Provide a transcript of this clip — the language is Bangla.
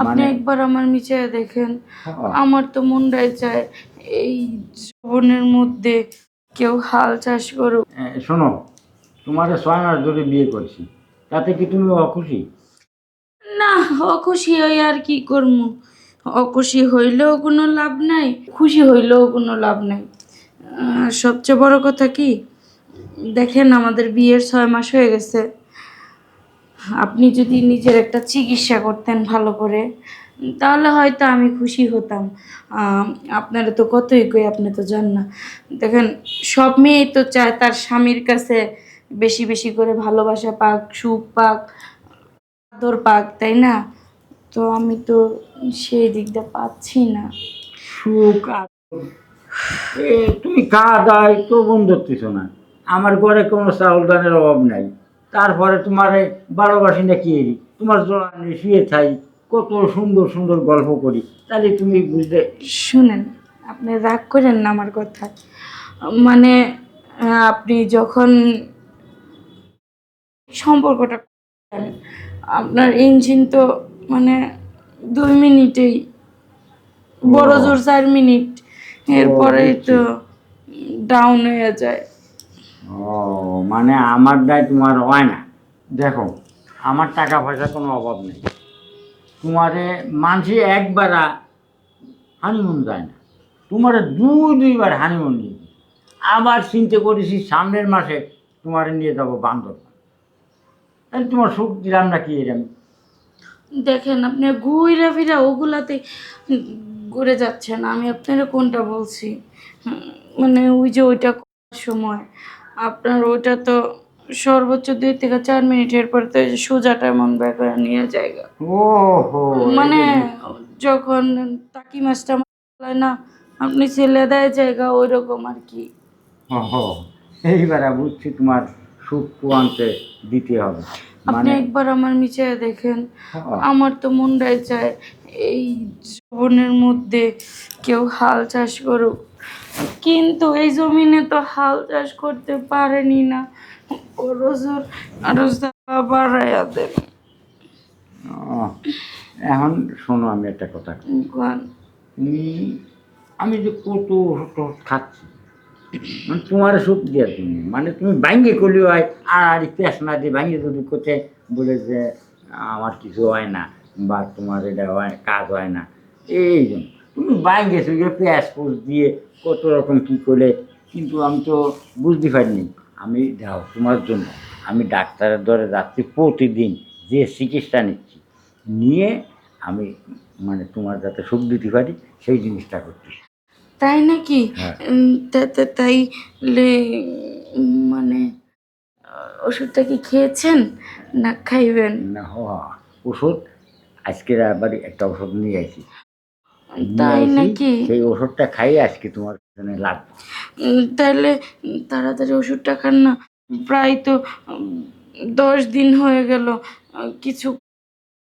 আপনি মানে একবার আমার নিচে দেখেন, হ্যাঁ, আমার তো মনটাই চায় এই জীবনের মধ্যে কেউ হাল চাষ করুক। শোনো, তোমার 6 মাস ধরে বিয়ে করছি, তাতে কি তুমি অখুশি? না, অখুশি হই আর কি করবো? অখুশি হইলেও কোনো লাভ নাই, খুশি হইলেও কোনো লাভ নাই। সবচেয়ে বড় কথা কি, দেখেন আমাদের বিয়ের 6 মাস হয়ে গেছে। আপনি যদি নিজের একটা চিকিৎসা করতেন ভালো করে, তাহলে হয়তো আমি খুশি হতাম। আম, আপনারা তো কতই কই, আপনি তো জান না। দেখেন, সব মেয়েই তো চায় তার স্বামীর কাছে বেশি বেশি করে ভালোবাসা পাক, সুখ পাক, আদর পাক, তাই না? তো আমি তো সেই দিকটা পাচ্ছি না। সুখ আর তুমি খাওয়া দাওয়াই তো বন্ধ ধরতেছ না। আমার ঘরে কোনো চাউল দানের অভাব নাই, তারপরে তোমার ভালোবাসি না কি এরি, তোমার জোড়া নিয়ে শুয়ে থাই, কত সুন্দর সুন্দর গল্প করি, তাহলে তুমি বুঝতে। শুনেন, আপনি রাগ করেন না আমার কথা। মানে আপনি যখন সম্পর্কটা করেন, আপনার ইঞ্জিন তো মানে 2 মিনিটেই, বড় ও, জোর 4 মিনিট, ও এরপরেই বুঝছি। তো ডাউন হয়ে যায়। ও, মানে আমার দায় তোমার হয় না। দেখো, আমার টাকা পয়সা কোনো অভাব নেই, তোমারে মানসি একবার হানিমুন যায় না, তোমার দুইবার হানিমুন নিয়ে দিই। আবার চিন্তা করেছি সামনের মাসে তোমার নিয়ে যাবো বান্দরবান, তাহলে তোমার সুখ দিলাম না কি এর আমি। দেখেন, আপনি ঘুরে ফিরে ওগুলাতে ঘুরে যাচ্ছেন, আমি আপনার কোনটা বলছি। হুম, মানে ওই যে ওইটা করার সময় আপনার ওইটা তো সর্বোচ্চ 2 থেকে 4 মিনিটের পর তো এই যে সোজাটা মন বের করে নিয়ে জায়গা। ও হো, এই মানে যে বুঝছি। যখন টাকি মাছটা মারলে না, আপনি ছেলে দেয় জায়গা, ওই রকম আর কি। ও, এইবার বুঝছি তোমার সুখ পোয়ান্তে দিতে হবে। আপনি মানে একবার আমার নিচে দেখেন, হ্যাঁ, আমার তো মনটাই চায় এই জীবনের মধ্যে কেউ হাল চাষ করুক, কিন্তু এই জমিনে তো হাল চাষ করতে পারেনি না। বড় জোর আরো বাড়াইয়া দেন। ও, এখন শোনো, আমি একটা কথা কই। গান। তুমি, আমি যে কত ওষুধ খাচ্ছি, মানে তোমার সুখ দেওয়ার জন্য, মানে তুমি ভাঙ্গে করলেও হয়, আর ইতিহাস না দিয়ে ভাঙ্গে যদি করতে বলে যে আমার কিছু হয় না, বা তোমার এটা হয় কাজ হয় না, এই জন্য তুমি ভাঙ্গে সুগে পেঁয়াজ ফুস দিয়ে কত রকম কী করে, কিন্তু আমি তো বুঝতে পারিনি। আমি দাও তোমার জন্য আমি ডাক্তারের দরে যাচ্ছি প্রতিদিন, যে চিকিৎসা নিচ্ছি, নিয়ে আমি মানে তোমার যাতে সুখ দিতে পারি সেই জিনিসটা করছি। তাই নাকি? হ্যাঁ, তাইলে মানে ওষুধটা কি খেয়েছেন না খাইবেন? না হওয়া ওষুধ, আজকে আবার একটা ওষুধ নিয়ে আইছি, নিয়ে তাই আইছি, নাকি? সেই ওষুধটা খাইয়ে আজকে তোমার পিছনে লাগবে। তাহলে তাড়াতাড়ি ওষুধটা খান না। প্রায় তো 10 দিন হয়ে গেল, কিছু